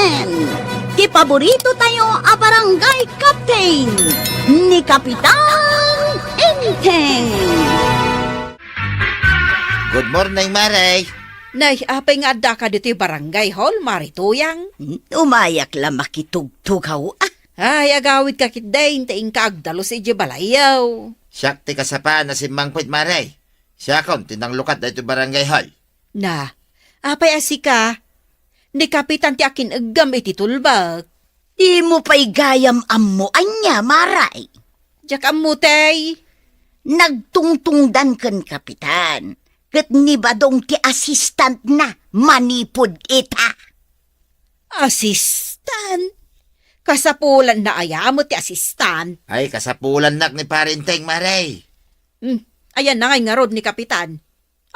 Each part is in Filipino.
Inten! Ti paborito tayo a barangay captain ni Kapitan Inten! Good morning, Maray. Nay, apay nga adda ka dito barangay hall, marituyang. Umayak lang makitugtugaw. Ay, agawid ka kitdain, taing kaagdalo si Jebalayaw. Siyakti kasapa na si Mangpit, Maray. Siya kon, tinanglukat na ito barangay hall. Na, apay asika, ni kapitan ti akin agam iti tulbag. Di mo pa'y gayam ammo anya, Maray. Diyak amutay. Nagtungtungdan kan kapitan. Kat ni badong ti assistant na manipod ita. Asistan? Kasapulan na ayamot ti asistan. Ay, kasapulan nak ni Parinteng, Maray. Ayan na ngay nga rod ni kapitan.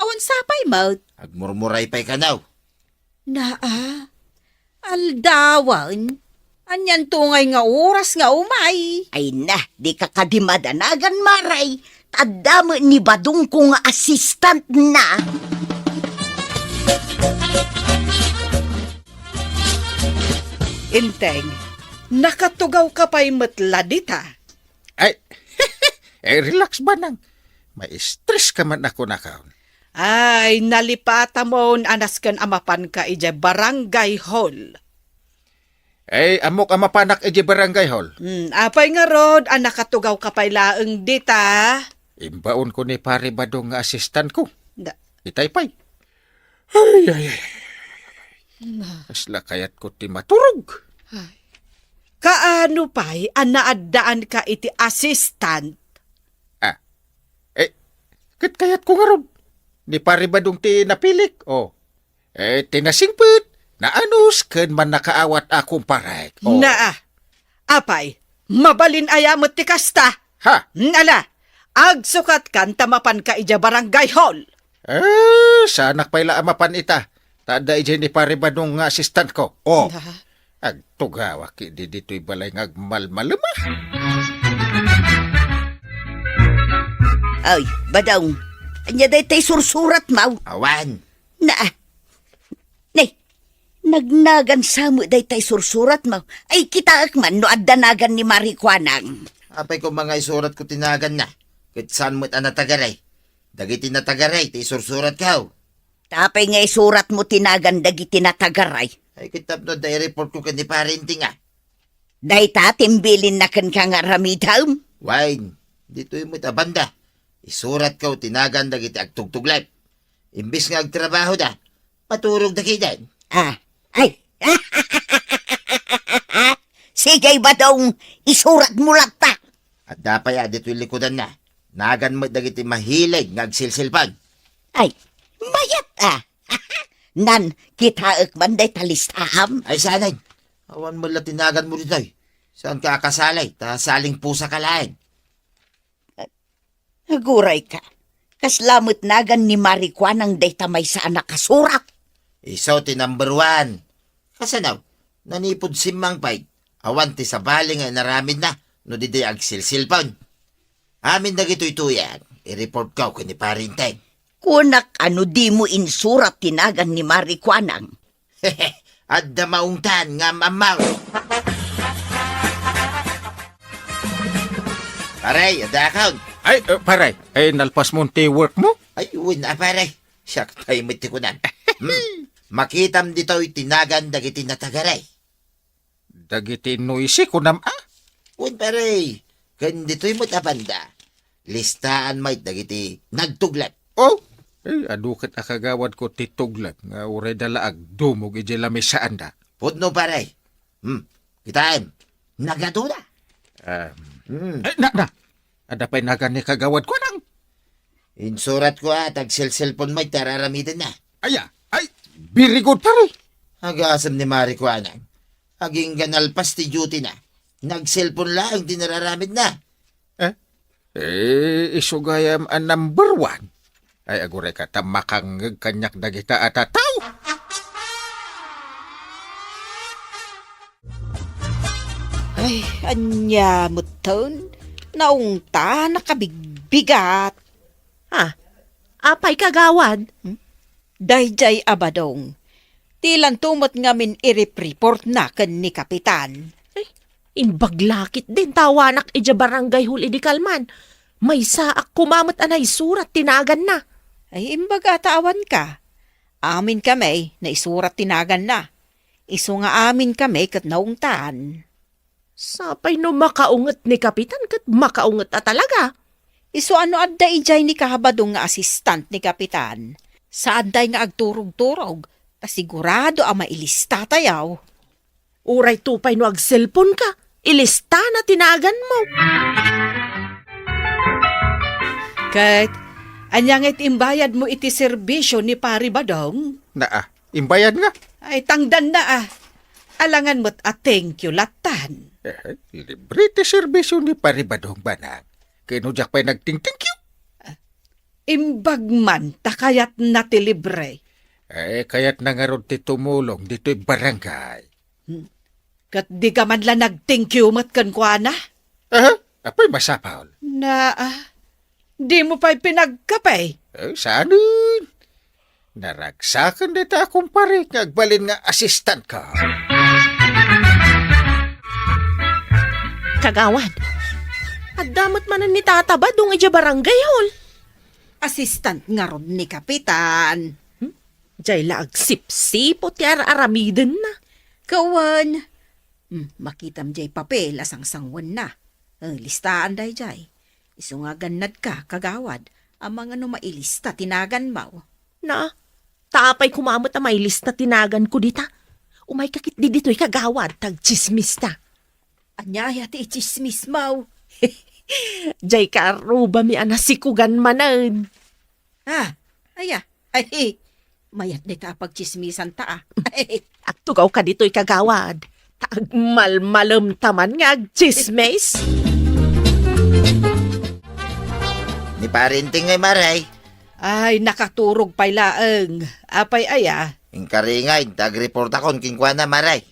Awan sapay maut. Agmurmuray pa'y kanaw. Naa, aldawan. Anyan tungay nga oras nga umay. Ay na, di ka kadimadanagan, Maray. Tadamo ni badong kong assistant na. Inteng, nakatugaw ka pa'y matladita. Ay, relax ba nang? May stress ka man ako na kaon. Ay, nalipata mo anas kan amapan ka ije barangay hall. Ay, amok amapanak iji barangay hall. Apay nga rod, nakatugaw ka pa'y laeng dita. Imbaon ko ni pare badong nga assistant ko. Da- Itay pay. Ay. Kasla kayat ko ti maturog. Kaano pa'y naaddaan ka iti assistant? Kat kayat ko nga ron. Ni pare badong ti napilik. Tinasingpit. Naanus ken man nakaawat akong parek. Apay, mabalin ayamot ti kasta. Ha? Ala, agsukat kan tamapan ka ija barangay hall. Sanak pa'y laamapan ita. Tada ije ni pare badong nga assistant ko. Agtugawa ki di dito'y balay ngagmalmalama. Ay, badong. Anya day tay sursurat mau. Awan. Nagnagan sa mo day tay sursurat mau. Ay, kita akman no addanagan ni Marikwanang. Apay ko mga isurat ko tinagan na. Kit saan mo't anatagaray. Dagiti natagaray, ti sursurat ka. Tapay nga isurat mo tinagan dagiti natagaray. Ay, kitap no, report ko kani Parinting Day ta timbilin na kan ka nga ramidam. Wine, dito'y mo't abanda. Isurat ka tinagan dagiti agtugtuglap. Imbis nga agtrabaho da, paturog da kidan. Ay. Sige badong, isurat mo lang ta. At dapay dito'y likodan na. Nagan mo dagiti mahilig ngagsilsilpan. Ay, mayat Nan, kita akman day talistaham. Ay sanay, awan mo tinagan mo rito'y. Saan ka akasalay, ta saling pusa kalain. Naguray ka. Kaslamot nagan ni Marikwanang day tamay sa anak kasurak. Iso ti number 1. Kasanaw, nanipod si Mangpay. Awan ti sa baling ay naramid na, no di agsilsilpan. Amin na gito'y tuyan, i-report ka ko ni Parinteng. Kunak di mo insurat tinagan ni Marikwanang. At damaungtan nga mamaw. Paray, ada account. Ay, paray. Ay, nalpas mo ti work mo? Ay, uwin na paray. Siyak tayo mitikunan. Makitam dito'y tinagan dagiti natagaray. Dagiti noisy ko nam Uwin paray. Kan dito'y mutabanda. Listaan may dagiti nagtuglat. Adukat akagawad ko tituglat nga uray dalaag dumog ije lamisaan da. Pudno paray. Kitaan. Nagatuna. Ada pa'y nagan ni kagawad ko nang. Insurat ko tag cellphone may tararamitin na. Ay, very good pare. Agasam ni Mari ko anang. Aging ganalpas ti duty na. Nag-cellphone lang, di nararamid na. Isugayam ang number 1. Ay, agure ka tamakang kanyak dagita atataw. Ay, anya mo ton. Naungta, nakabigbigat. Apay kagawad. Dayjay abadong. Tilan tumot ngamin i-report na kan ni Kapitan. Imbaglakit din tawanak ija barangay hul idikalman. May saak kumamot anay surat tinagan na. Ay imbaga taawan ka. Amin kami na isurat tinagan na. Isu nga amin kami kat naungtan. Sapay no makaunget ni Kapitan kat makaunget a talaga. Isu ano adda ijay ni kahabadong nga assistant ni Kapitan. Sa adday nga agturog-turog, ta sigurado ang mailista tayaw. Uray tupay no ag cellphone ka. Ilista na tinagan mo. Kat, anyangit imbayad mo iti serbisyo ni Pari Badong? Imbayad nga. Ay, tangdan na Alangan mo't thank you latan. Libre ti serbisyo ni Paribadong Banang. Kinudyak pa'y nagting-thank you. Imbagman, takayat na ti libre. Kaya't nangarod ti tumulong dito'y barangay. Kat di ka man lang nag-thank you mat kan kwa na? Apoy masapaw. Di mo pa'y pinagkapay. Saanin? Naragsakan dito akong pare ngagbalin nga assistant ka. Kagawad. At damot manan ni tataba dong ija barangay hol. Assistant nga ron ni Kapitan. Jay laag sip-sipot yar aramiden na. Kawan. Makitam jay papel asang sangwan na. Listaan day jay. Isu nga ganad ka, kagawad. Amang ano mailista tinagan mo. Na, tapay kumamot na may list na tinagan ko dita. Umay kakit di dito'y kagawad, tag chismis ta. Anyaya ti ichismis mo. Jay karuba mi anasikugan manan. Ay, mayat di ta pagchismisan ta At tugaw ka dito'y kagawad. Tag malmalem taman nga chismis. Ni parinting ngay maray. Ay, nakaturog pa'y laeng. Apay Ingkaringay, tag-report akong kingkwana maray.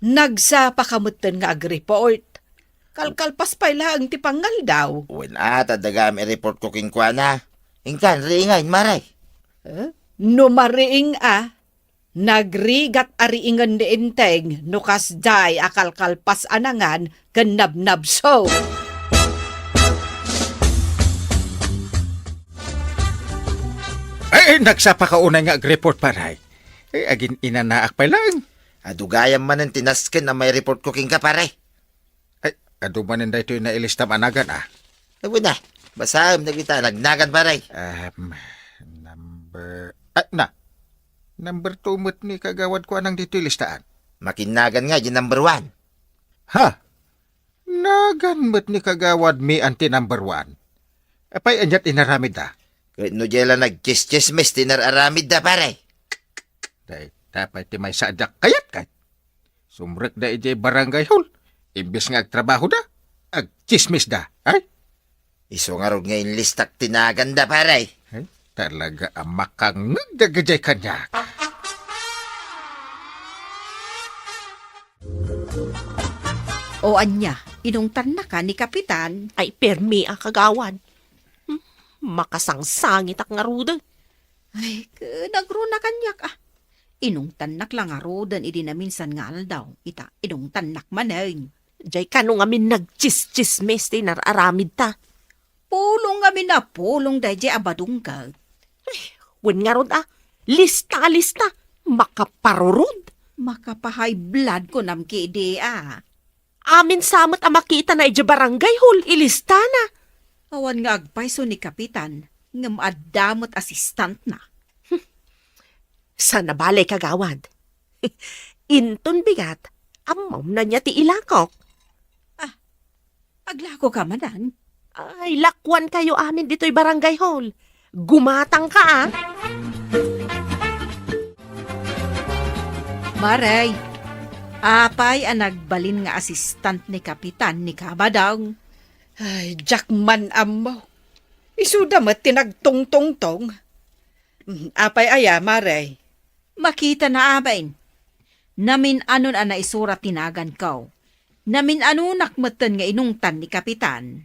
Nagsapa kamutan nga ag-report. Kalkalpas pa'y laeng ti pangal daw. Wala, tadagam i-report ko kingkwana. Ingkan, ringay maray. Numariing nagrigat ariingan ni inteng, nukas day akalkalpas anangan, ganab-nab so. Nagsapa ka unay nga report paray. Agin inanaak pa lang. Adugayam man ang tinaskin na may report ko king ka pare. Adumanin da ito yung nailista managan Wala, basaham na kita, nagnagan pare. Number 2 mo't ni kagawad ko anang dito listaan. Makinagan nga, yung number 1. Nagan mo't ni kagawad mi anti number 1. Apay anyat inaramid da. Kahit no dyan lang nag-chis-chismis, tinararamid da pare. Dapat ti may sadak kayat kay. Sumrek da ijay barangay hall. Imbis nga agtrabaho da, agchismis da. Ay? Iso nga ron ngayon listak tinagan da pare. Talaga ang makangagdagajay kanya. O anya, inungtan na ka ni Kapitan. Ay permi ang kagawad. Makasangsangit ak nga rudan. Ay, nagruna kanyak Inungtan nak lang arudan idi na minsan nga daw. Ita, inungtan nak maneng. Jay kano nga min nagchis-chismis ti nararamid ta. Pulong nga na pulong da jay abadong ka. Wen nga rod lista. Makaparurod. Makapahay blood ko nam ki idea. Amin samot ang makita na ija barangay hol, ilista na. Awan nga agpayso ni Kapitan, nga maadamot assistant na. Sana balay kagawad. Inton bigat, amam na niya ti ilakok. Aglako ka manan. Ay, lakwan kayo amin dito'y barangay hall. Gumatang ka Maray, apay ang nagbalin nga assistant ni Kapitan ni Kabadang. Ay, Jackman amaw. Isuda mat tinagtong-tong-tong. Apay maray. Makita na abain. Namin anon ang naisurat tinagan ko. Namin anunak matan nga inungtan ni Kapitan.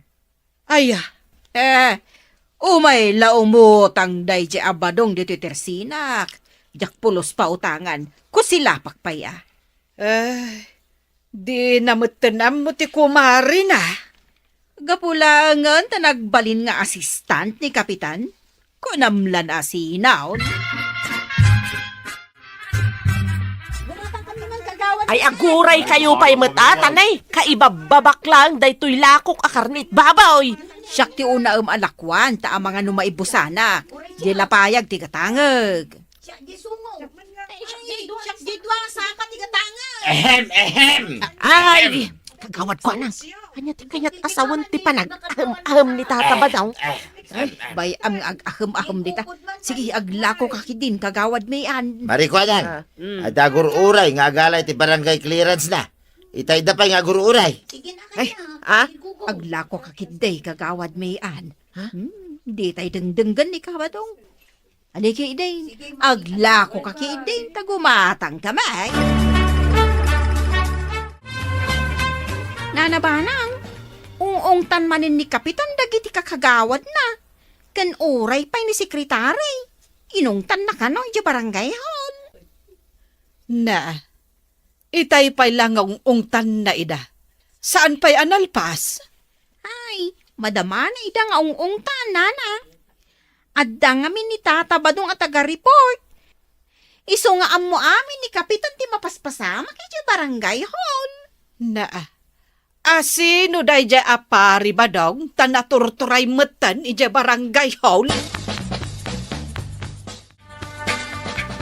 Umay laumutang day di abadong dito tersinak. Jak pulos pa utangan, kusilapak pa ya. Ay, di namutanam mo ti kumari na. Gapulangan ta nagbalin nga assistant ni Kapitan. Kunamlan asinaw. Ay aguray kayo pa'y matatanay. Kaibababak lang daytoy lakok a karnit baboy. Siyak ti una alakwan ta ang mga numaibusana. Di lapayag ti katangag. Ehem, ehem! Ay, kagawad ko na. Kanyat asawan ti panag. Aham ni tata ba daw? Bay am aham dita. Sige aglako kakidin kagawad mayan. Marikwanan, adagur uray nga galay ti barangay clearance na. Itay da pa nga gur uray. Ay, aglako kakidday kagawad mayan. Di tay dengdenggan ni kabadong. Ani kiday, aglako kakiday tagumatang kamay. Nanabanang, ungungtan manin ni Kapitan dagiti kakagawad na. Kan uray pa'y ni sekretary. Inungtan na ka no, di barangay hall. Na, itay pa'y lang ang ungtan na ida. Saan pa'y analpas? Ay, madama na ida nga ungungtan, nana. Adda nga min ni Tata Badong at taga-report. Iso nga amo amin ni Kapitan ti mapaspasama kay di barangay hall. Na, sino day jay apari ba daw? Tanaturturay metan ija barangay hall?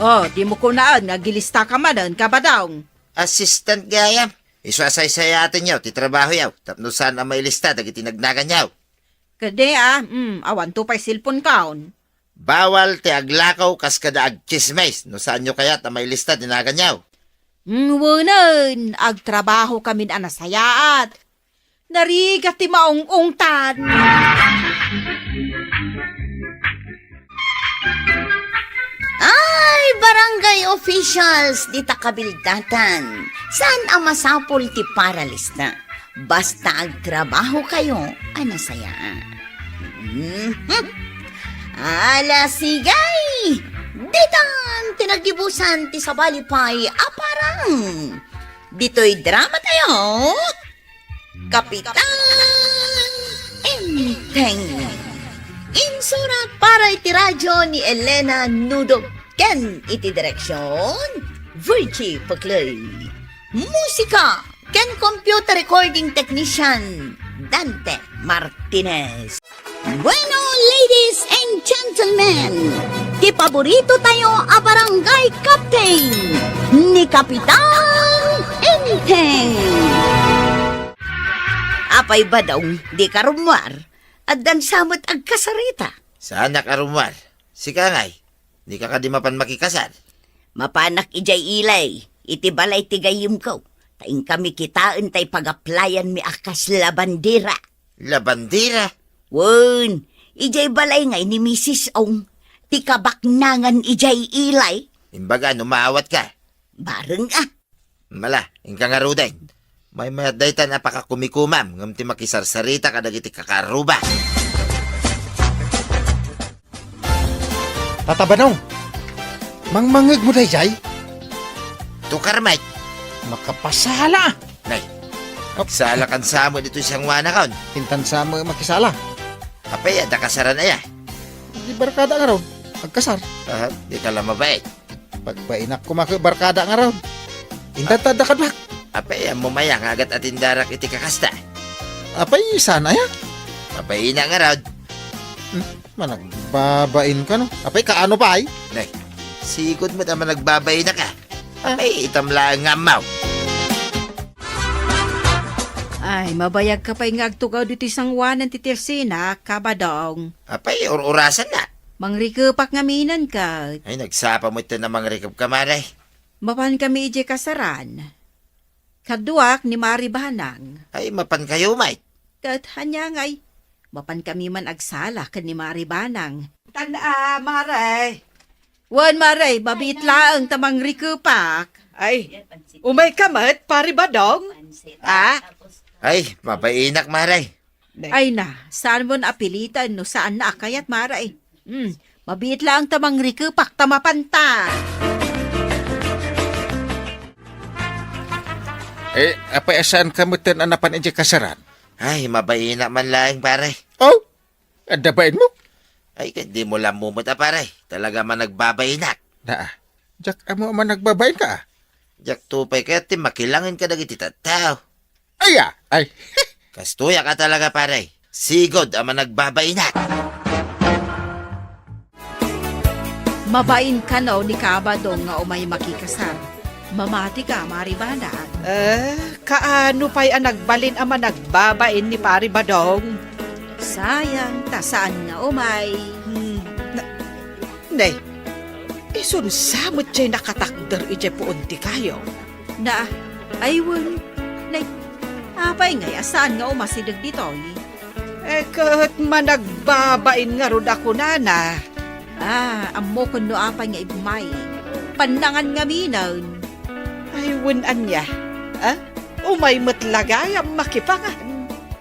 Oh, di mo kunaan nga gilista ka madan ka ba daw? Assistant gayam. Isasay atin yaw, ti trabaho yaw. Tapno saan ang may lista, dagiti nagnagan yaw. Kade awan to pa'y silpon kaon. Bawal ti aglakaw kas kada agchismays. No saan nyo kaya may lista, dinagan yaw. Wunan, agtrabaho kami na nasayaat. Narigat ti maong-ungtan. Ay, barangay officials, di ta kabildatan. Saan ang masapol ti paralista? Basta agtrabaho kayo, ano saya. Ala sigay! Ditan, tinagibusan ti sabalipay, aparang. Dito'y drama tayo. Kapitan Enteng. Insurat para iti radyo ni Elena Nudo. Ken iti direksyon, Virgie Paclay. Musika, ken computer recording technician, Dante Martinez. Bueno, ladies and gentlemen, ti paborito tayo a barangay captain ni Kapitan Enteng. Apay ba daw, di karumwar, at dan samot agkasarita. Saan nakarumwar? Si Kangay, di ka kadimapan makikasal. Mapanak ijay ilay, iti balay tigayim ko. Taing kami kitaan tay pag-applyan mi akas labandira. Labandira? Wun, ijay balay ngay ni Mrs. Ong. Ti kabaknangan ijay ilay. Imbaga, numaawat ka. Bareng Mala, ingka nga ruday. May mayadaytan na pakakumikumam, ngam ti makisarsarita kadagiti kakaruba. Tata Banong, mangmangag mo day jay? Tukar, Mike. Makapasala. Nay, sala kan sa mo dito siyang wana kaon. Tintan sa mo makisala. Kapay, ada kasaran na ya. Di barkada nga ron. Agkasar. Di ka lang mabait. Pagpainak ko barkada nga ron. Intan ka bak. Apay, mumaya nga agat atindarak iti kakasta. Apay, sana ya? Apay na nga raw. Managbabain ka no? Apay, kaano pa ay? Nay, sikod mo naman nagbabay na ka. Apay, itamla nga maw. Ay, mabayag ka pa'y ngagtugaw dito sangwanan ti Tersina, kabadong. Apay, orasan na. Mangrikupak nga minan ka. Ay, nagsapa mo ito na mga rikab kamaray. Mapan kami ije kasaran. Kaduak ni Mari Banang. Ay, mapan kayo, Mike. Kat hanyangay. Mapan kami man agsala kan ni Mari Banang. Maray. Wan Maray, babitlaang tamang rikupak. Ay, umay kamat, pari ba dong? Ay, mapainak, Maray. Ay na, saan mo naapilitan no saan na akayat Maray? Mabiit lang tamang rikupak tamapanta. Apay asan kamutan anapan ije kasaran? Ay, mabayina man lang, pare. Oh, adabain mo? Ay, hindi mo lang mumut, pare. Talaga man nagbabayinak. Na, jak amo man nagbabayin ka. Jak tupay kaya ti makilangin ka dagiti tattao. Ay. Kastuya ka talaga, pare. Sigod ang nagbabayinak. Mabain ka no ni Kabadong nga umay makikasar. Mamati ka, maribanaan. Kaano pa'y ang nagbalin ama nagbabain ni Pari Badong? Sayang, tasaan nga umay. Nay, isunsamot siya'y nakatakder ije puunti kayo. Na, aywan. Nay, apay nga saan nga umasidag ditoy? Kat managbabain nga rod ako nana. Amo kun no apay nga ibumay. Pandangan nga minan. Ay, winan niya. Umay matlagay ang makipangan.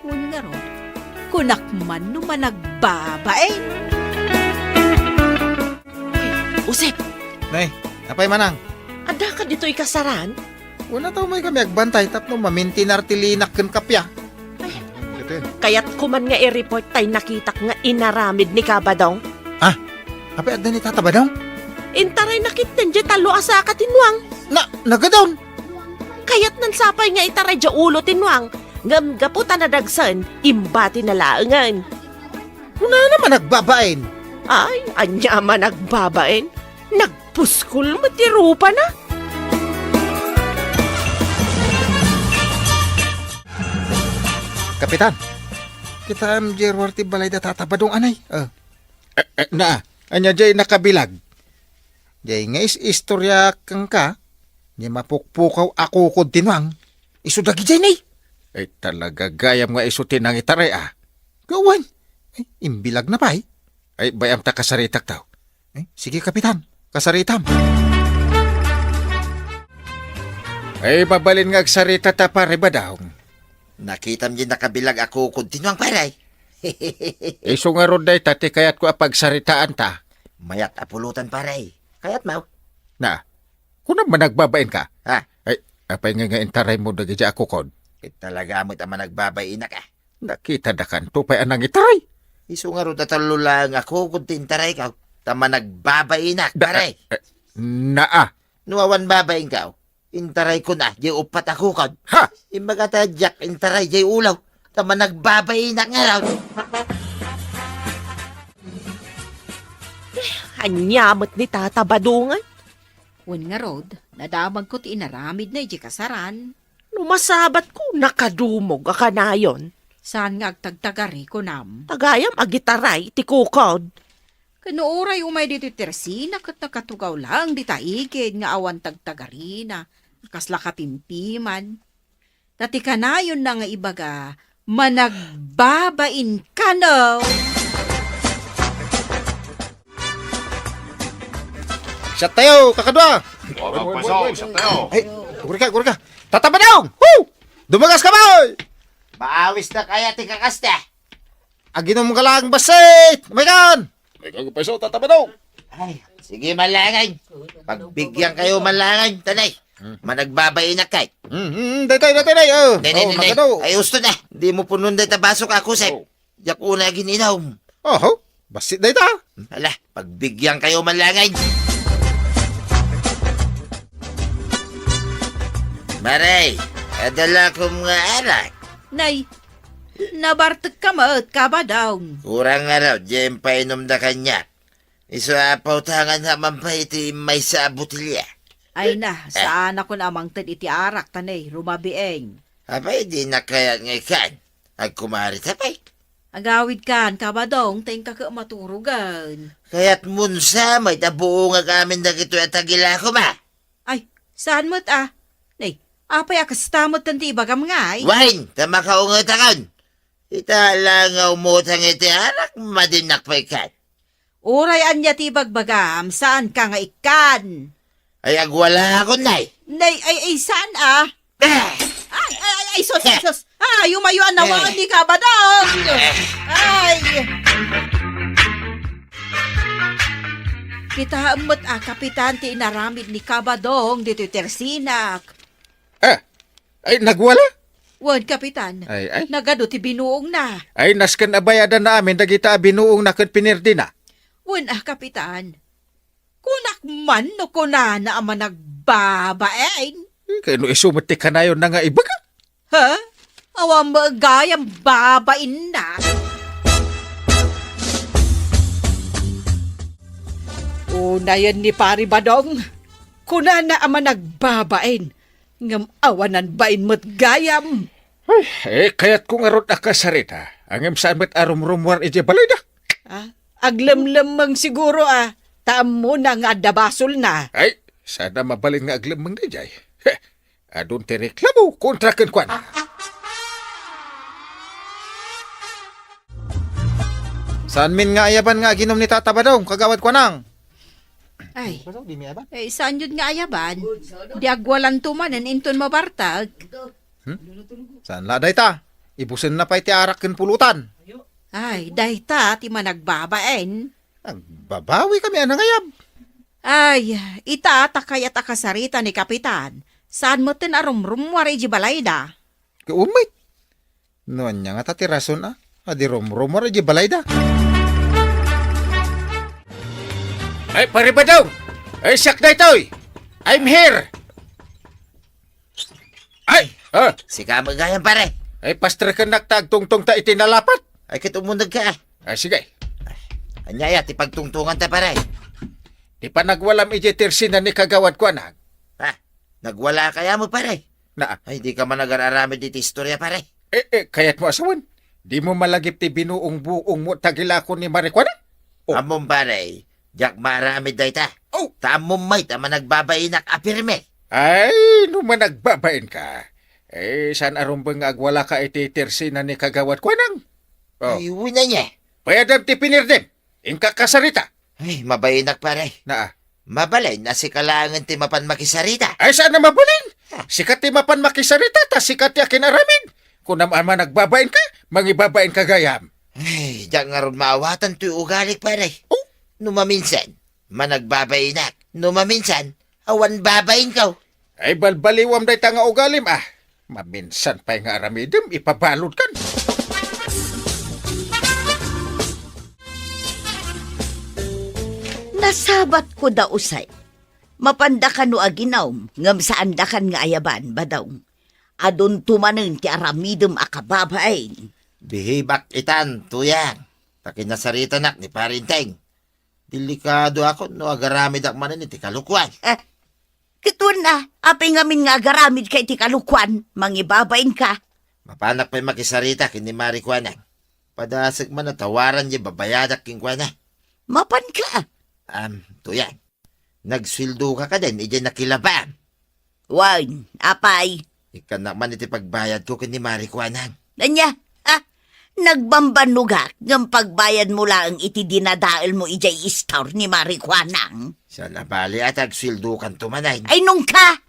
Kun nga ro, kunakman no managbabain. Usip, Nay, apay manang. ada ka dito'y kasaran? Wala tao may kami agbantay tapno maminti nartilinak ken kapya. Ito yun. Kaya't kuman nga i-report tay nakitak nga inaramid ni Kabadong. Apay adda ni Tata Badong? Intaray nakitten dya talo asa ka tinwang. Nagadon. Kaya't nansapay nga itaray dya ulo tinwang. Ngam gaputan na dagsan, imbati na laangan. Kuna naman nagbabain. Ay, anya man nagbabain. Nagpuskol matirupa na. Kapitan, kita am jerwarti balay da Tata Badong anay. Anya jay nakabilag. Jay nga istorya kang ka, ni mapukpukaw ako kod tinwang. Isudagi jay nay. Ay talaga gayam nga isutin ang itaray Gawan. Ay, imbilag na pa Ay, bayam ta kasaritak tao. Ay, sige kapitan, kasaritam. Ay, babalin nga agsarita ta pare ba daw? Nakitam din nakabilag ako kontinuang, pare. Iso nga ron day tati kayat ko apagsaritaan ta. Mayat apulutan, pare. Kayat mau. Na, kung naman nagbabain ka, Ha? ay, apay nga intaray mo na gidya ako kod. Talaga mo't ama nagbabayinak Nakita da kan, tupay anang itaray. Iso nga ro tatalo lang ako kung tintaray ka. Tama nagbabayinak, pare. Naa, Nuwawan babayin ka. Intaray ko na, di upat ako ka. ha! Imbaga ta Jack, intaray, di ulaw. Tama nagbabayinak nga raw. Anyamot ni Tata Badungan. Kun nga rod, nadamag ko ti inaramid na iji kasaran. Numasabat ko, nakadumog ka na yon. Saan nga agtagtagari ko nam? Tagayam agitaray, tikukod. Kanuuray umay dito tersina kat nakatugaw lang di taigid nga awan tagtagari na. Kasla katimpiman. Tati kanayon na nga ibaga, managbabain ka no. Siya tayo, kakadwa! Ay, guri ka. Tata Badong! Woo! Dumagas ka boy! Maawis na kaya ti kakaste. Aginom ka lang basit! Umayan! Ay, sige malangay. Pagbigyan kayo malangay, tanay. Managbabayinak kay. Datay, oh! Nay. Nakado! Ay, gusto na. Di mo punon day tabasok ako, Sep. Yak una gininaw. Oh, basit day ta! Hala, pagbigyan kayo malangay. Maray, adala ko mga arak. Nay, nabartag ka maat ka ba daw? Kurang nga raw, diyan painom na kanya. Iso apaw tangan naman pa iti may sa butilya. Ay na, saan ako namang tad iti arak tanay, rumabieng. Abay, di na kaya ngayon. Agkumari tapay. Agawid kan, kabadong, tayong kakamaturugan. Kaya't munsa, may tabuo nga amin na kito at agila ko ba? Ay, saan mo't Nay, apay akastamot tanti ibagam nga ay. Wain, tama ka ungatakan. Itala nga umutang iti arak, madinak pa ikat. Uray anya ti bagbagam, saan ka nga ikan? Ay, agwala ako, nay. Nay, ay, saan Eh! Ay, sus. Yumayuan naman ni kabadong. Ay. Kita amot kapitan ti inaramid ni Kabadong dito tersinak. Ay, nagwala? Wan, kapitan. Ay. Nagado ti binuong na. Ay, naskan abayadan na amin, dagita binuong na kun pinirdi na. Wan, kapitan. Kunak man no kunana ama nagbabain. Kaya no isumati ka na yun na nga ibaga. Ha? Awang magayang babain na. Una yan ni Pari Badong. Kuna na ama nagbabain. Ngam awanan bain mo't gayam. Kaya't kung arot na kasarita, ang saan mo't arum-rumwar ije balay na. Aglam-lamang siguro Taam mo na nga dabasol na. Ay, sana mabalin nga aglamang na jay. Adun ti reklamo kontra kan. Saan min nga ayaban nga ginom ni Tata Badong, kagawad ko nang? Ay, Di mi ayaban? saan yun nga ayaban? Di agwalan tumanan inton mabartag. Saan laday ta? Ibusin na pa iti arak ken pulutan. Ay, dahita ti managbabain. Nagbabawi kami anang ayab. Ay, itatakay at akasarita ni kapitan. Saan mo tin arumrumwar iji balayda? Umay. Noon niya nga tatirason Adi rumrumor iji balayda. Ay, Pari Badong! Ay, siyak na ito'y! I'm here! Ay! Sika magayang pare. Ay, pastra ka nagtagtungtong ta itinalapat. Ay kitumundag ka. Ay, sige. Anyaya, ti pagtungtungan ta pare. Di pa nagwalam iji tirsin na ni kagawad ko anak. Nagwala kaya mo pare. Na, Ay, di ka man nag-araramid dito istorya pare. kaya't mo asawan. Di mo malagip ti binuong buong mo tagilakon ni Marikwana? Oh. Among pare, jak maramid day ta. Oh. Tamong may tama nagbabainak apirme. Ay, naman nagbabain ka. Saan arumbang agwala ka iti tirsin na ni kagawad ko anang? Oh. Ay, wina niya. Payadam ti pinirdim. Ingka kasarita. Ay, mabainak pare. Na, Mabalay na si kalangan ti mapan makisarita. ay saan na mabalin? Sikat ti mapan makisarita, ta sikat ti akin aramid. Kung naman nagbabain ka, mangibabain ka gayam. Ay, jak nga ron maawatan ti ugalik pare. Oh. Numaminsan, managbabainak. Numaminsan, awan babain ka. Ay balbaliwam day ta nga ugalim Maminsan pa nga aramidem, ipabalod kan. Nasabat ko da usay. Mapandakan no aginawm, ngam saan dakan nga ayaban, Badong. Adon tumanen ti aramidem akababain. Bihibak itan, tuyang. Takinasarita nak ni parinteng. Delikado ako no agaramid ak manan iti kalukwan. Kitun na, apay ngamin nga agaramid kay ti kalukwan, mangibabain ka. Mapanak pa'y makisarita kini marikwanan. Padasag man na tawaran niya babayadak king kwana. Mapan ka. Tuyang. Nagswildo ka din, iyan nakilabam. Wan, apay. Ikan naman iti pagbayad ko kini marikwanan. Nanya, nagbambanugak ng pagbayad mo lang iti dinadaal mo ijay istor ni Marikwanang. Sa nabali at agswildo kan tumanay. Ay nung ka,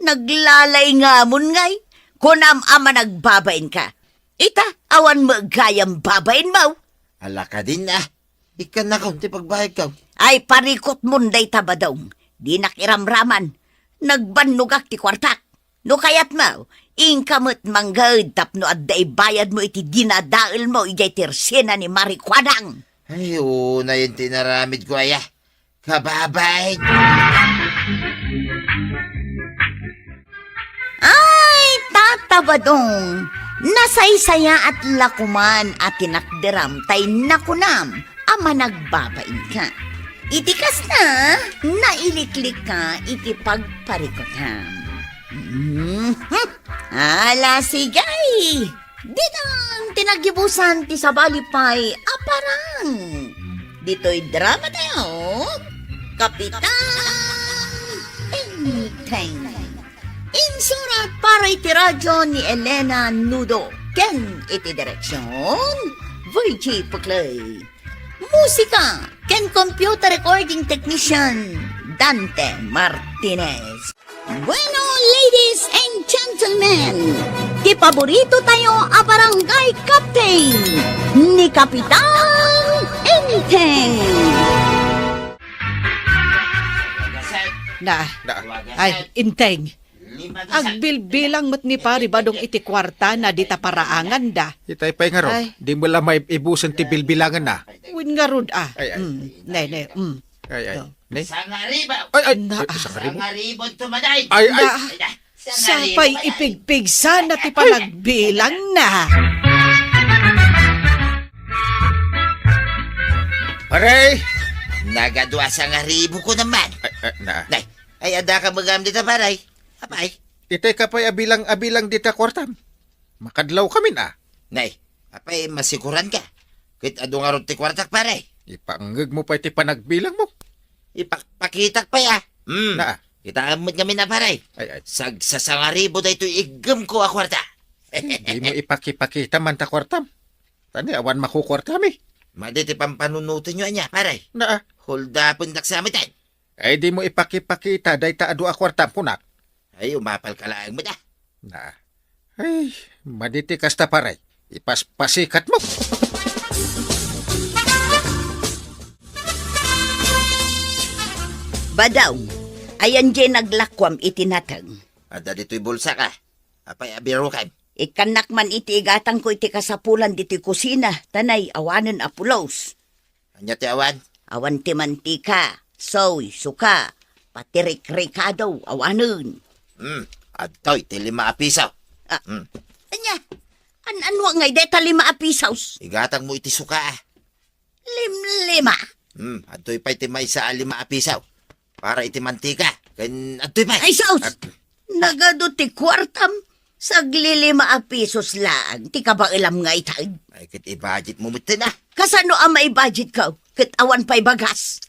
naglalay nga mon ngay, kunam ama nagbabain ka. Ita, awan mo gayang babain mo. Ala ka din Ikan na kaunti pagbayad ka. Ay parikot munday tabadong, di nakiramraman, nagbanugak ti kwartak. No kayat mo, ingkamot manggad tapno at bayad mo iti dinadaal mo ijay tirsena ni Marikwanang. Ay, na yung tinaramid ko aya. Kababay! Ay, tatabadong, nasaysaya at lakuman at tinakdiram tay nakunam, ama nagbabain ka. Itikas na, nailiklik ka, iti pagparikotam. Ala sigay, ditang tinagibusan ti sabalipay aparang. Dito'y drama tayo, Kapitan Enteng. Insurat para iti radyo ni Elena Nudo. Ken iti direksyon, Virgie Puclay. Musika, ken computer recording technician, Dante Martinez. Bueno, ladies and gentlemen, ti paborito tayo a barangay captain ni Kapitan Enteng. Na, Na. ay, inteng. 5 na Agbilbilang mo't ni pari badong iti kwarta na dita paraangan da. Itay pa'y nga ro. Ay. Di mo lang may ibusan ti bilbilangan na. Win nga rod ah. Ay, ay. Ne. Ay, ay. Nay? Sangaribo. Ay, ay. Na. Isang karibo. Sangaribo tumaday. Ay, ay. Na, sapay ipigpigsan na ti panagbilang na. Paray! Nagadwa sangaribo ko naman. Ay, na. Nay, ay ada ka magam dito paray. Apay. Itay ka pa'y abilang dita kwartam. Makadlaw kami na. Nay, apay masikuran ka. Kit ado nga ron ti kwartak paray. Ipangag mo pa iti panagbilang mo. Ipakpakitak pa ya. Na. Kita amot kami na paray. Ay, ay. Sa sangaribo da ito igam ko a kwarta. Di mo ipakipakita man ta kwartam. Tani, awan makukwartam eh. Maditi pampanunutin nyo niya, paray. Na. Hold upon naksamitan. Ay, di mo ipakipakita dahi ta adu a kwartam kunak. Ay, umapal ka lang mo da. Na. Ay, maditi kasta paray. Ipaspasikat mo. Badaw, ayan dyan naglakwam itinatang. Ada dito'y bulsa ka. Apay abiro ka. Ikanak man iti igatang ko iti kasapulan diti kusina, tanay awanen apulos. Anya ti awan? Awan ti mantika, soy, suka, patirik-rikado, awanen. Adtoy, ti 5 pisaw. Anya, ano ngay deta 5 pisaws? Igatang mo iti suka. Lima. Adtoy pa iti may sa 5 pisaw. Para iti mantika. Kan adtoy pa. Ay, saus! Nagado ti kwartam, sagli 5 pisos lang, ti kabailam nga itag. Ay, kit i-budget mo mutin na. Kasano ang may budget ka? Kat awan pa'y bagas.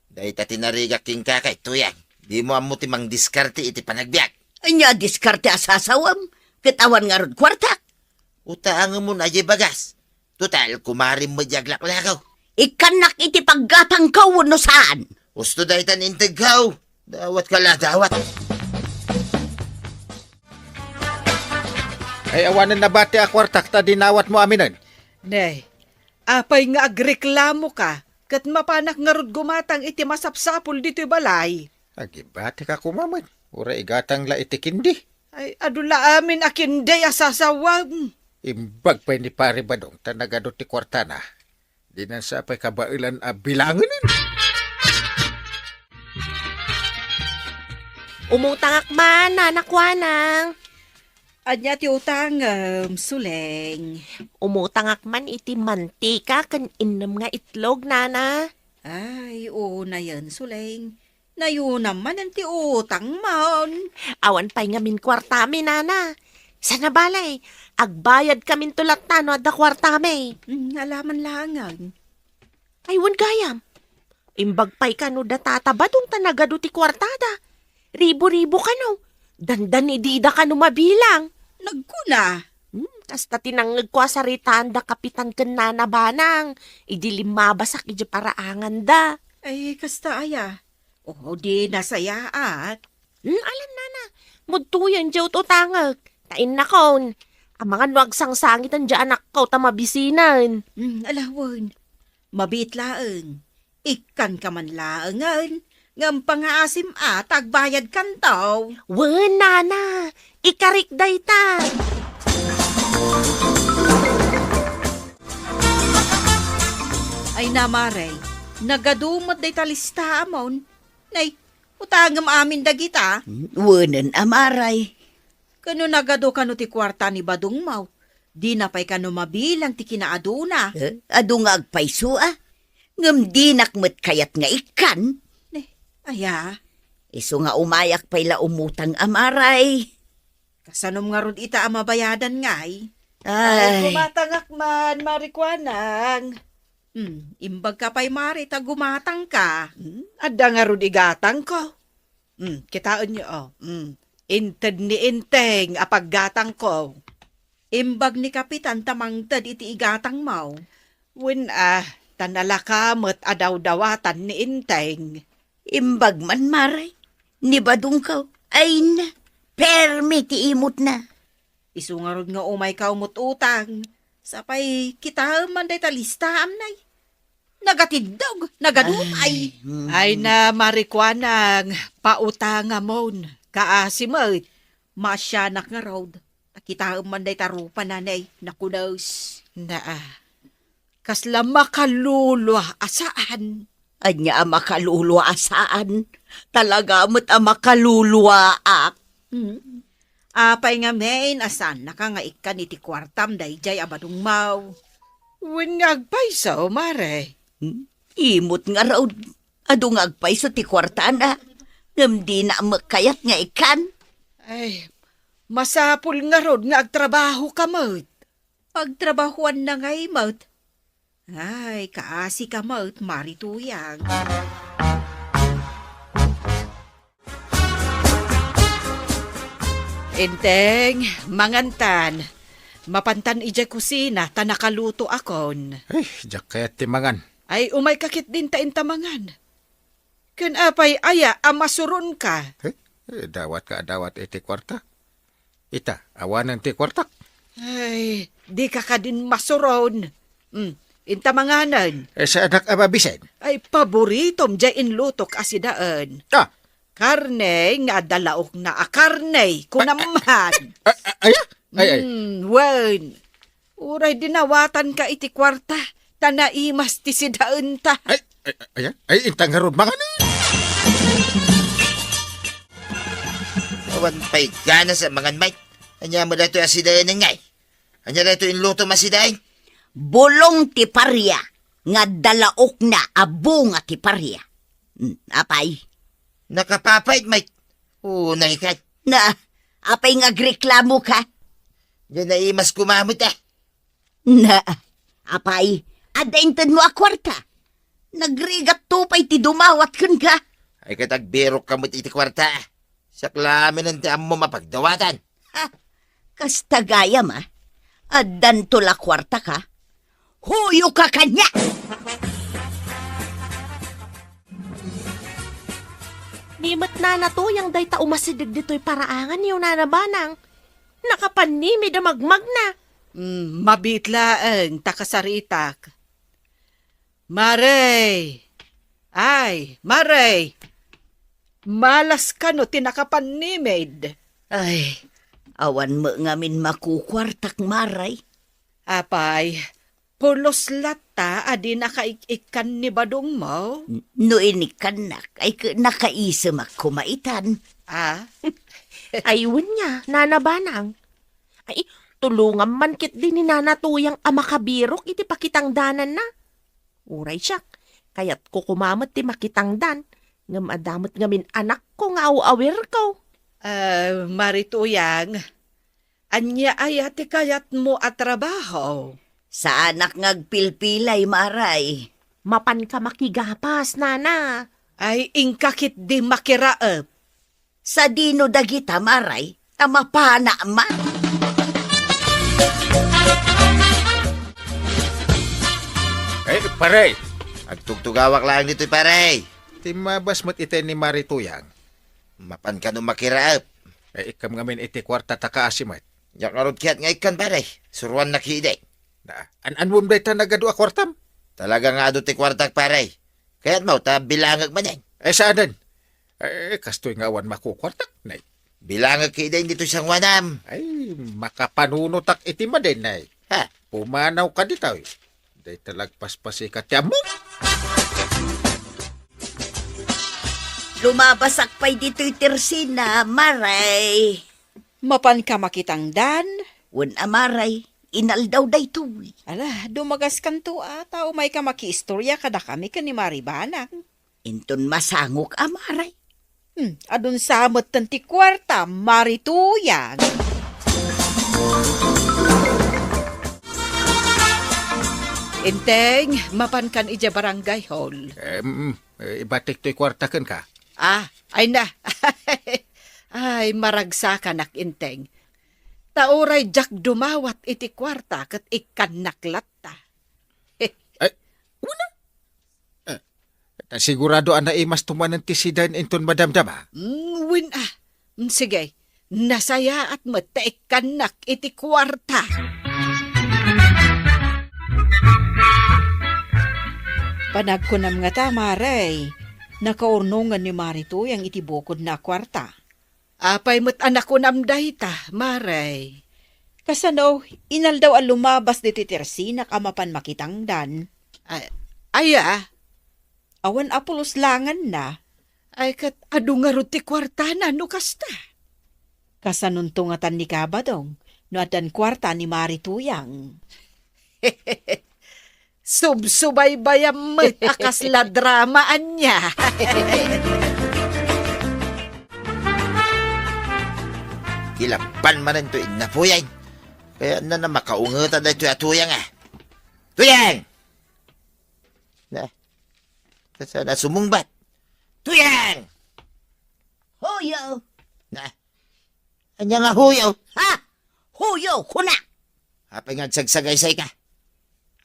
Dahil ta tinariga king kakay, tuyang. Di mo amo ti mang diskarte iti panagbiag. Anya diskarte asasawam, kat awan nga rod kwartak. Utaang mo na di bagas. Total, kumarin mo diaglak lakaw. Ikanak iti paggatang ka no saan. Gusto dahil tan intigaw. Dawat ka la, dawat. Ay, awanan na bati a kwartak ta dinawat mo aminan. Ne, apay nga agreklamo ka. Kat mapanak nga rod gumatang iti masapsapul dito'y balay. Agibati ka kumaman. Ura igatang la itikindi. Ay, adula amin akin day asasawam. Imbag pa ni pare badong tanagado ti kwartana. Di na sa pa'y kabailan a bilanganin. Umutangak man, nanakwanang. Anya ti utang, suleng. Umutangak man iti mantika kan inam nga itlog, nana. Ay, oo na yan, suleng. Nayo naman ang ti utang man. Awan pa'y nga min kwartami, nana. Sana balay, agbayad kamin tulat na no adda kwartami. Alaman langan. Ay, wan gayam. Imbag pa'y ka no datataba dun tanagado ti kwartada. Ribo-ribo ka no. Dandan idida ka no mabilang. Nagkuna. Kasta tinangag ko sa ritaan da kapitan ken nana banang. Idilim mabasak iti paraangan da. Ay, kasta aya. Oo, di nasaya at. Alam nana, mudtuyan diyo to tangag. Tain na kon. Ang mga nuagsang sangit ang diyan anak ko tamabisinan. Alawon. Mabitlaeng. Ikan ka man laengan. Ngam pangaasim at agbayad kan taw. Wen nana, ikarik day ta. Ay namare, nagadumot day talista amon. Nay, utangam amin dagita. Wanan amaray. Kano nagado kano ti kwarta ni Badong Mau. Di na pa'y kano mabilang ti kinaaduna. Ado nga agpayso ah. Ngam di nakmet kayat nga ikan. Aya, Iso nga umayak pa'y la umutang amaray. kasanom nga rod ita amabayadan ngay. Ay, Gumatangak man, marikwanang. Imbag ka pa'y mari, ta gumatang ka. Adda nga rod igatang ko. Kitaan niyo, oh. Inted ni inteng, apaggatang ko. Imbag ni kapitan, tamangtad iti igatang mau. Win tanalakamot adaw-dawatan ni inteng. imbag man maray. Ni badung ka. Ay na, permiti imot na. Isu nga rod nga umay ka umut utang. Sapay kita man day talista amnay. nagatidog, nagadumay. Ay na marikwanang pautanga mon. Kaasimot. Masyanak nga road. Nakita man day tarupa nanay, nakunos. Kasla makalulwa asaan. Anya ang makaluluwasaan. Talaga mo't ang makaluluwaak. Apay nga main, asan nakangaik ka ni ti kwartam day jay abadong mau. Winyag paiso, mare. Imot nga raw. Adong agpay sa ti kwartana. Ngam di na makayat nga ikan. Ay, masapul nga rod nga agtrabaho ka mo't. Pagtrabahuan na ngay, maut. Ay, kaasi ka, maut, marituyang. Inteng, mangantan. Mapantan ija kusina, ta nakaluto akon. Ay, jak kaya timangan. Ay, umay kakit din ta intamangan. Kan apay aya, amasuron ka. Dawat iti kwarta. Ita, awanan ti kwartak. Ay, di ka ka din masuron. Intamanganan. Sa anak ababisen. Ay, paboritom dya inlutok asidaan. Ah, Karne nga dalaok na karne, kunaman. ay. Wen. Uray dinawatan ka iti kwarta. Tanaimas ti sidaan ta. Ay, intang harod mga na. Awan pa'y gana sa mga mate. Anya mo dato asidayan ng ngay. Anya dato inluto masidayan. Bulong ti parya. Nga dalaok na abo nga ti parya. Apay. Nakapapait, mate. Unay ka. Na, apay nga agreklamo ka. Yan na imas kumamot ah. Na, apay, adaintan mo a kwarta. Nagrigat tupay ti dumawat kun ka. Ay katagbirok kamot iti kwarta. Saklamin ang tiyan mo mapagdawatan. Ha, kastagaya ma. Adan tula kwarta ka. Huyo ka kanya! Nimat na natuyang day ta umasidig dito'y paraangan yung nanabanang. Nakapanimi da magmag na. Mabitlaang takasaritak. Maray! Ay, Maray! Malas ka no tinakapanimid. Ay, awan mo ngamin makukwartak maray. Apay, pulos lata adi nakaikikan ni badong mo. No inikanak ay nakaisam kumaitan. Ayun niya, nanabanang. Ay, tulungan man kit din ni nanatuyang amakabirok iti pakitang danan na. Uray siyak, kayat ko kumamot ti makitang dan. Ngam adamot ngamin anak ko nga awir ko. Marituyang, anya ayati kayat mo at trabaho. Sa anak ngagpilpilay maray. Mapan ka makigapas, nana. Ay ingkakit di makiraep. Sa dino dagita maray, tamapana ma. Ay, pare. Agtugtugawak lang dito'y pare. Timabas mo't ite ni Marituyang. Mapan ka no makiraap. Ay, ikam ngamin iti kwarta takaasimat. Yak narod kiyat nga ikan pare. Suruan na kiide. Anwam day ta nagadu a kwartam. Talaga nga ado ti kwartak pare. Kaya't mo ta bilangag manen. Ay, saanan? Ay, kastoy nga awan makukwartak. Nay. Bilangag kiide dito siyang wanam. Ay, makapanunutak iti maden, nay. Ha? Pumanaw ka ditaw. Day talagpaspasi ka tiyan mo. Lumabasak pa'y dito'y tersina, maray. Mapan ka makitang dan. Wan amaray, inaldaw daytoy. Ala, dumagas kan to ata. Umay ka makiistorya kada kami ka ni Maribanang. Inton masangok amaray. Adun samot tanti kwarta, Marituyang. Inteng, mapan kan ija barangay hall. Ibatik to'y kwartakan ka. Ay na. Ay, maragsakan nak inteng. Tauray jak dumawat iti kwarta kat ikan naklatta. Sigurado ana imas tumanan ti sidan inton madamdama. Sige, nasaya at mataikan nak iti kwarta. Panagkunam nga ta, Maray. Nakaurnungan ni Marito yung itibukod na kwarta. Apay mo't anak ko namday ta, Maray. Kasano, inal daw ang lumabas di titirsi na kamapan makitangdan. Aya, awan apulos langan na. Ay kat adu nga ruti kwarta na no kasta. Kasanuntungatan ni Kabadong, no adan kwarta ni Marituyang. Subsubaybayam met akas la dramaan niya. Kilapan man ito inapuyan. Kaya na makaungatan na ito atuyang Tuyang! Sana sumungbat. Tuyang! Huyo! Anya nga huyaw. Ha? Huyo, kuna! Apay nga sagsagaysay ka.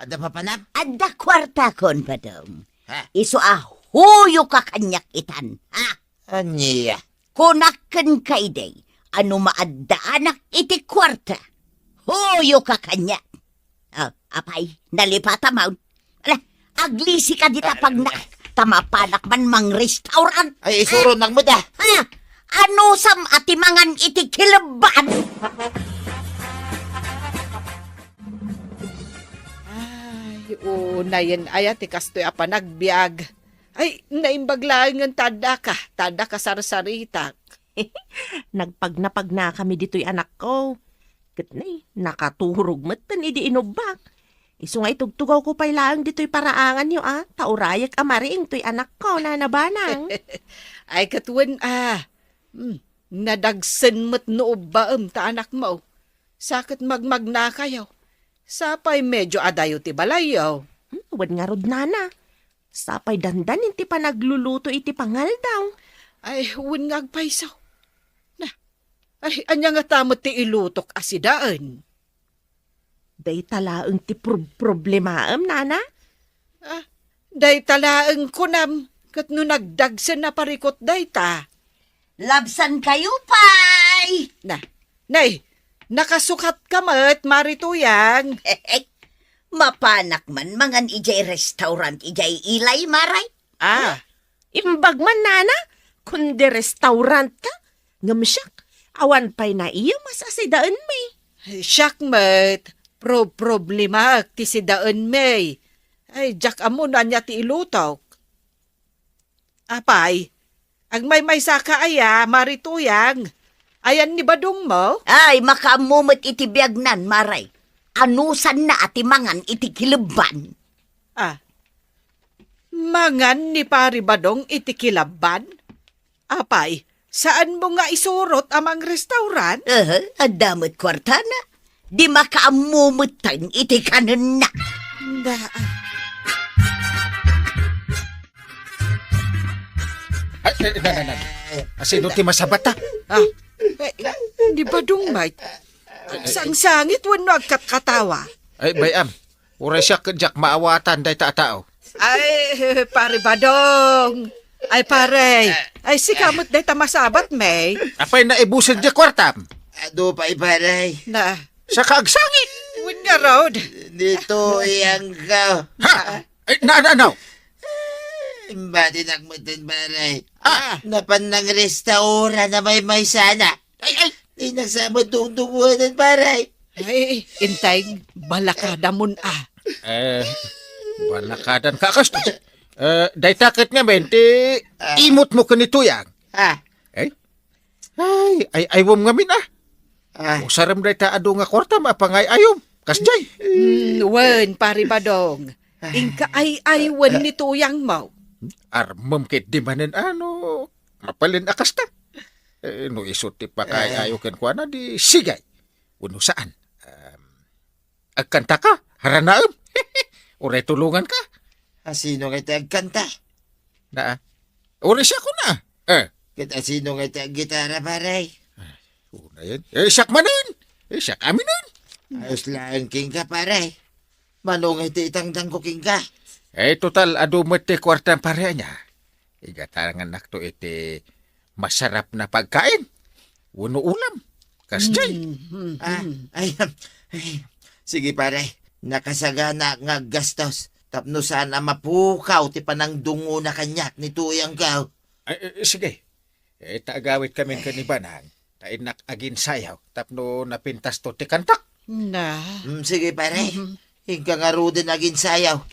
Ada mapanap? Adda kwarta kon Badong. Ha? Iso huyo ka kanyak itan. Ha? Anya? Kunakan kay day. Ano maadda anak iti kwarta. Huyo ka kanyak. Apay, nalipata maun. Ala, aglisi ka dita pag tamapanak man mang restaurant. Ay, isuro ng muda. Ha? Ano sam atimangan iti kilaban? Ay, unayan ayat ikastoy apa nagbiag. Ay, naimbaglaan ng tada ka sarsaritak. Nagpagnapag na kami dito'y anak ko. Katnay, nakaturog matan idi inubak. Iso nga itugtugaw ko pa'y lang dito'y paraangan niyo Taurayak amariing to'y anak ko na nabanang. Ay, katuwan nadagsan mo't noob ba ta anak mo. Sakit magmagna kayo. Sapay medyo adayo ti balayaw. Wan nga rod nana. Sapay dandan inti pa nagluluto iti pangal daw. Ay, huwin nga agpaisaw. Ay, anya nga tamot ti ilutok asidaan. Day talaang ti problemaam, nana. Day talaang kunam, kat no nagdagsan na parikot day ta. Labsan kayo, pay! Nay, nakasukat ka mat, Marituyang. Mapanak man mangan ijay restaurant ijay ilay maray. Imbag man, nana. Kundi restaurant ka. Ngamsyak, awan pa'y na iyo mas asidaan may. Siyak mat, problema ti sidaan may. Ay, jak amo na niya ti ilutok. Apay, ang may saka aya, Marituyang. Ayan ni Badong mo? Ay, makaamumot iti biyagnan, maray. Anusan na ati mangan iti kilaban. Mangan ni Pari Badong iti kilaban? Apay, saan mo nga isurot amang restaurant? Adamot kwarta na. Di makaamumutan iti kanan na. Sino ti masabata? Di Badong may. Sang sangit wano agkatkatawa. Ay, bayam. Uray siya kadyak maawatan day tao. Ay, Pari Badong. Ay, pare. Ay, sikamot day tamasabat, may. Apay na ibusin di kwartam. Ado pa iparay. Sa kaagsangit. Win nga road. Dito iyang ka. Ha? Ay, na. Imbadi nagmutin paray. Napan ng restaurant na may sana. Ay, di nagsamot tungtungunan paray. Ay, intay, balakada mun Balakadan kakastos. Day takit nga bente, imot mo kanito yang. Ay, aywom nga min Usaram day taado nga kwarta mapangay ayom. Kasjay. Wen, Pari Badong. Ingka ay wen ni tuyang mo. Armam kit di manen mapalin akasta. No isuti pa kay ayo ken kuana di sigay. Uno saan? Agkanta ka, haranaem. Uray tulungan ka. Sino nga ito agkanta? Uray siya ko na. Kita sino nga ito gitara paray? Una yan. Siyak manin. Siyak aminin. Ayos lang king ka paray. Manong ito itangdang ko king ka. Total, adumete kwartang pareha niya. Igatangan nakto iti masarap na pagkain. Uno ulam. Kasjay. Ay, sige paray. Nakasagana nga gastos. Tapno sana mapukaw ti panang dungo na kanyak ni tuyang ka. Sige. Taagawit kami kanibanang. Tainak agin sayaw. Tapno napintas to ti kantak. Na. Sige pare, hingga nga rudin agin sayaw.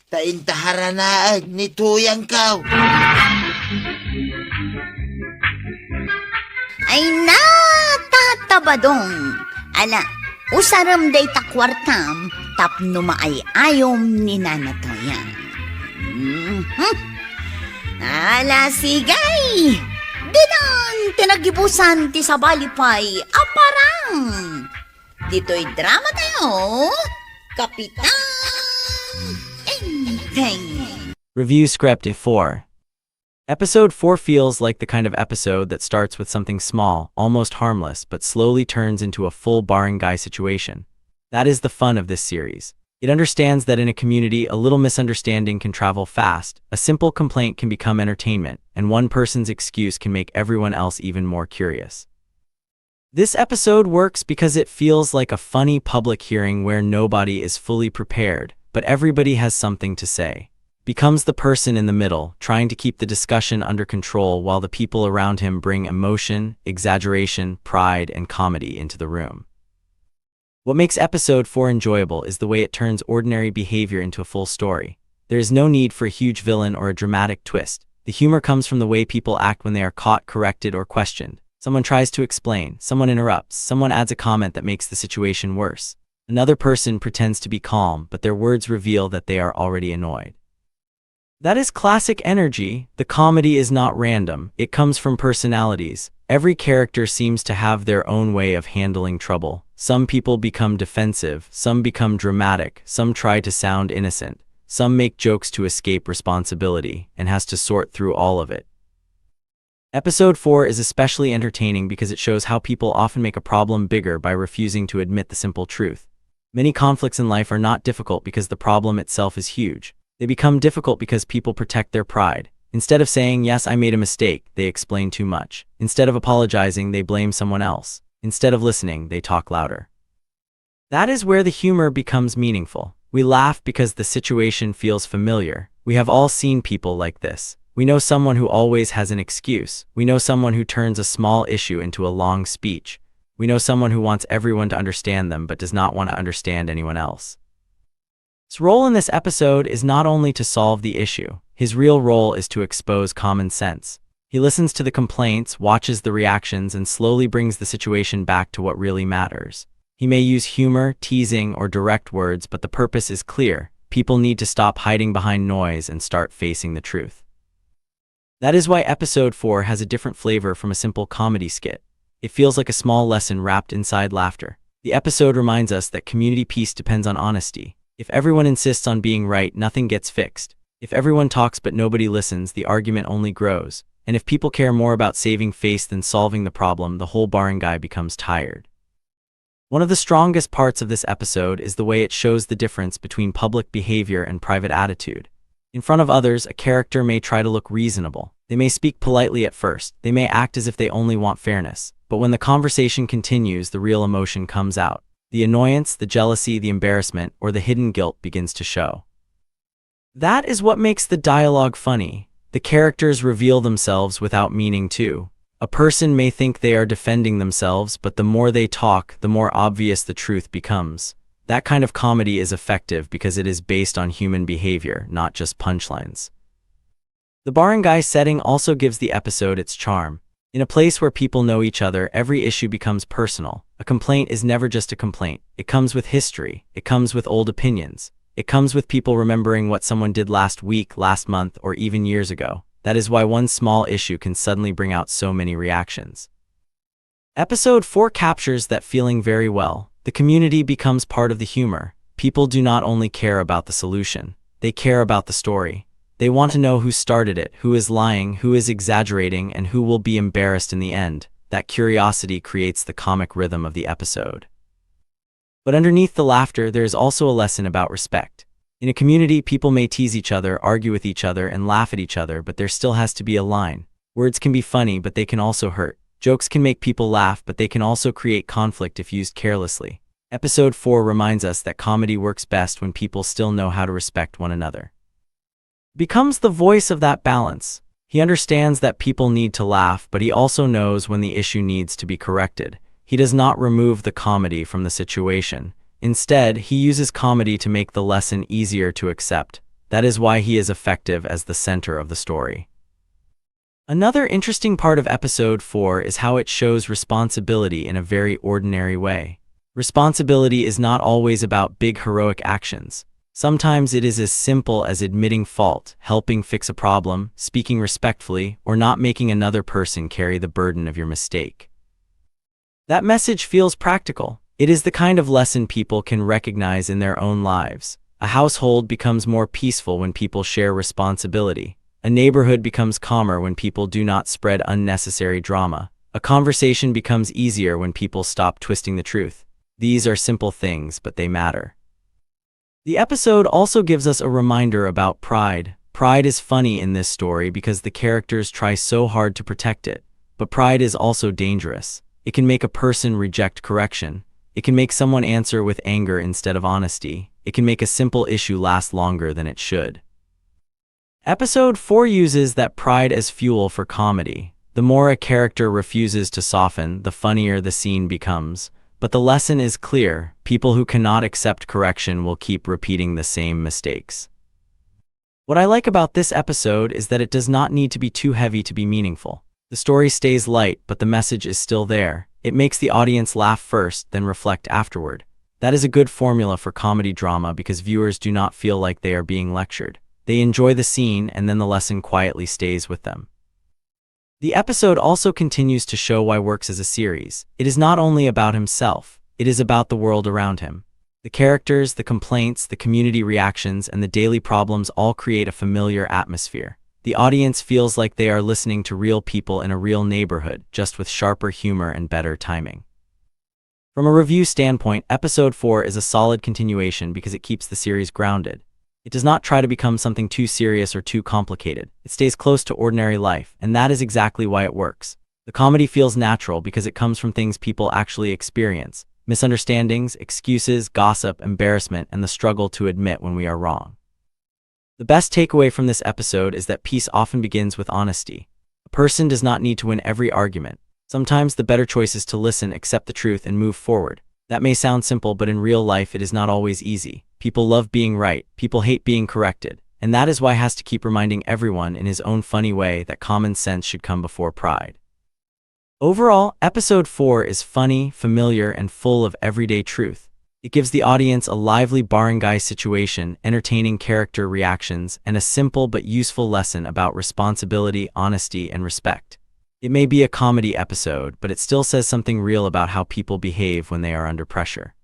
Taintaharanaan ni tuyang ka. Ay na, tatabadong. Ala, usaram day takwartam, tapno maayayom ni nanatoyan. Ala, sigay. Dinan, tinagibusan ti sabalipay, aparang. Dito'y drama tayo, Kapitan Enteng. Review Script 4. Episode 4 feels like the kind of episode that starts with something small, almost harmless, but slowly turns into a full barangay situation. That is the fun of this series. It understands that in a community, a little misunderstanding can travel fast, a simple complaint can become entertainment, and one person's excuse can make everyone else even more curious. This episode works because it feels like a funny public hearing where nobody is fully prepared, but everybody has something to say. Becomes the person in the middle, trying to keep the discussion under control while the people around him bring emotion, exaggeration, pride, and comedy into the room. What makes episode 4 enjoyable is the way it turns ordinary behavior into a full story. There is no need for a huge villain or a dramatic twist. The humor comes from the way people act when they are caught, corrected, or questioned. Someone tries to explain, someone interrupts, someone adds a comment that makes the situation worse. Another person pretends to be calm, but their words reveal that they are already annoyed. That is classic energy. The comedy is not random, it comes from personalities. Every character seems to have their own way of handling trouble. Some people become defensive, some become dramatic, some try to sound innocent, some make jokes to escape responsibility, and has to sort through all of it. Episode 4 is especially entertaining because it shows how people often make a problem bigger by refusing to admit the simple truth. Many conflicts in life are not difficult because the problem itself is huge. They become difficult because people protect their pride. Instead of saying, yes, I made a mistake, they explain too much. Instead of apologizing, they blame someone else. Instead of listening, they talk louder. That is where the humor becomes meaningful. We laugh because the situation feels familiar. We have all seen people like this. We know someone who always has an excuse. We know someone who turns a small issue into a long speech. We know someone who wants everyone to understand them but does not want to understand anyone else. His role in this episode is not only to solve the issue. His real role is to expose common sense. He listens to the complaints, watches the reactions, and slowly brings the situation back to what really matters. He may use humor, teasing, or direct words, but the purpose is clear. People need to stop hiding behind noise and start facing the truth. That is why episode 4 has a different flavor from a simple comedy skit. It feels like a small lesson wrapped inside laughter. The episode reminds us that community peace depends on honesty. If everyone insists on being right, nothing gets fixed. If everyone talks but nobody listens, the argument only grows. And if people care more about saving face than solving the problem, the whole barangay becomes tired. One of the strongest parts of this episode is the way it shows the difference between public behavior and private attitude. In front of others, a character may try to look reasonable. They may speak politely at first. They may act as if they only want fairness. But when the conversation continues, the real emotion comes out. The annoyance, the jealousy, the embarrassment, or the hidden guilt begins to show. That is what makes the dialogue funny. The characters reveal themselves without meaning to. A person may think they are defending themselves, but the more they talk, the more obvious the truth becomes. That kind of comedy is effective because it is based on human behavior, not just punchlines. The barangay setting also gives the episode its charm. In a place where people know each other, every issue becomes personal. A complaint is never just a complaint. It comes with history. It comes with old opinions. It comes with people remembering what someone did last week, last month, or even years ago. That is why one small issue can suddenly bring out so many reactions. Episode 4 captures that feeling very well. The community becomes part of the humor. People do not only care about the solution. They care about the story. They want to know who started it, who is lying, who is exaggerating, and who will be embarrassed in the end. That curiosity creates the comic rhythm of the episode. But underneath the laughter, there is also a lesson about respect. In a community, people may tease each other, argue with each other, and laugh at each other, but there still has to be a line. Words can be funny, but they can also hurt. Jokes can make people laugh, but they can also create conflict if used carelessly. Episode 4 reminds us that comedy works best when people still know how to respect one another. Becomes the voice of that balance. He understands that people need to laugh, but he also knows when the issue needs to be corrected. He does not remove the comedy from the situation. Instead, he uses comedy to make the lesson easier to accept. That is why he is effective as the center of the story. Another interesting part of episode 4 is how it shows responsibility in a very ordinary way. Responsibility is not always about big heroic actions. Sometimes it is as simple as admitting fault, helping fix a problem, speaking respectfully, or not making another person carry the burden of your mistake. That message feels practical. It is the kind of lesson people can recognize in their own lives. A household becomes more peaceful when people share responsibility. A neighborhood becomes calmer when people do not spread unnecessary drama. A conversation becomes easier when people stop twisting the truth. These are simple things, but they matter. The episode also gives us a reminder about pride. Pride is funny in this story because the characters try so hard to protect it. But pride is also dangerous. It can make a person reject correction. It can make someone answer with anger instead of honesty. It can make a simple issue last longer than it should. Episode 4 uses that pride as fuel for comedy. The more a character refuses to soften, the funnier the scene becomes. But the lesson is clear. People who cannot accept correction will keep repeating the same mistakes. What I like about this episode is that it does not need to be too heavy to be meaningful. The story stays light, but the message is still there. It makes the audience laugh first, then reflect afterward. That is a good formula for comedy drama because viewers do not feel like they are being lectured. They enjoy the scene, and then the lesson quietly stays with them. The episode also continues to show why works as a series. It is not only about himself, it is about the world around him. The characters, the complaints, the community reactions, and the daily problems all create a familiar atmosphere. The audience feels like they are listening to real people in a real neighborhood, just with sharper humor and better timing. From a review standpoint, episode 4 is a solid continuation because it keeps the series grounded. It does not try to become something too serious or too complicated. It stays close to ordinary life, and that is exactly why it works. The comedy feels natural because it comes from things people actually experience: misunderstandings, excuses, gossip, embarrassment, and the struggle to admit when we are wrong. The best takeaway from this episode is that peace often begins with honesty. A person does not need to win every argument. Sometimes the better choice is to listen, accept the truth, and move forward. That may sound simple, but in real life it is not always easy. People love being right, people hate being corrected, and that is why he has to keep reminding everyone in his own funny way that common sense should come before pride. Overall, episode 4 is funny, familiar, and full of everyday truth. It gives the audience a lively barangay situation, entertaining character reactions, and a simple but useful lesson about responsibility, honesty, and respect. It may be a comedy episode, but it still says something real about how people behave when they are under pressure.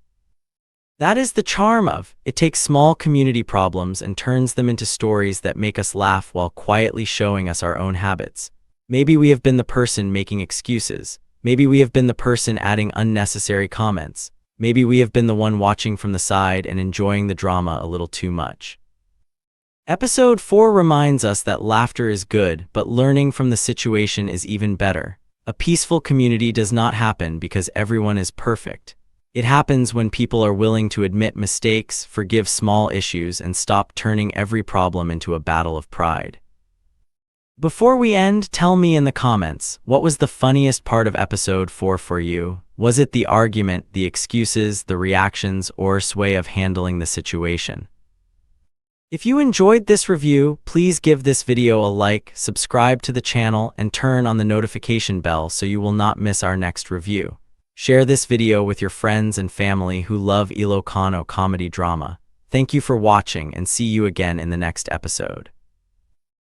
That is the charm of it. Takes small community problems and turns them into stories that make us laugh while quietly showing us our own habits. Maybe we have been the person making excuses. Maybe we have been the person adding unnecessary comments. Maybe we have been the one watching from the side and enjoying the drama a little too much. Episode 4 reminds us that laughter is good, but learning from the situation is even better. A peaceful community does not happen because everyone is perfect. It happens when people are willing to admit mistakes, forgive small issues, and stop turning every problem into a battle of pride. Before we end, tell me in the comments, what was the funniest part of episode 4 for you? Was it the argument, the excuses, the reactions, or Or's way of handling the situation? If you enjoyed this review, please give this video a like, subscribe to the channel, and turn on the notification bell so you will not miss our next review. Share this video with your friends and family who love Ilocano comedy drama. Thank you for watching and see you again in the next episode.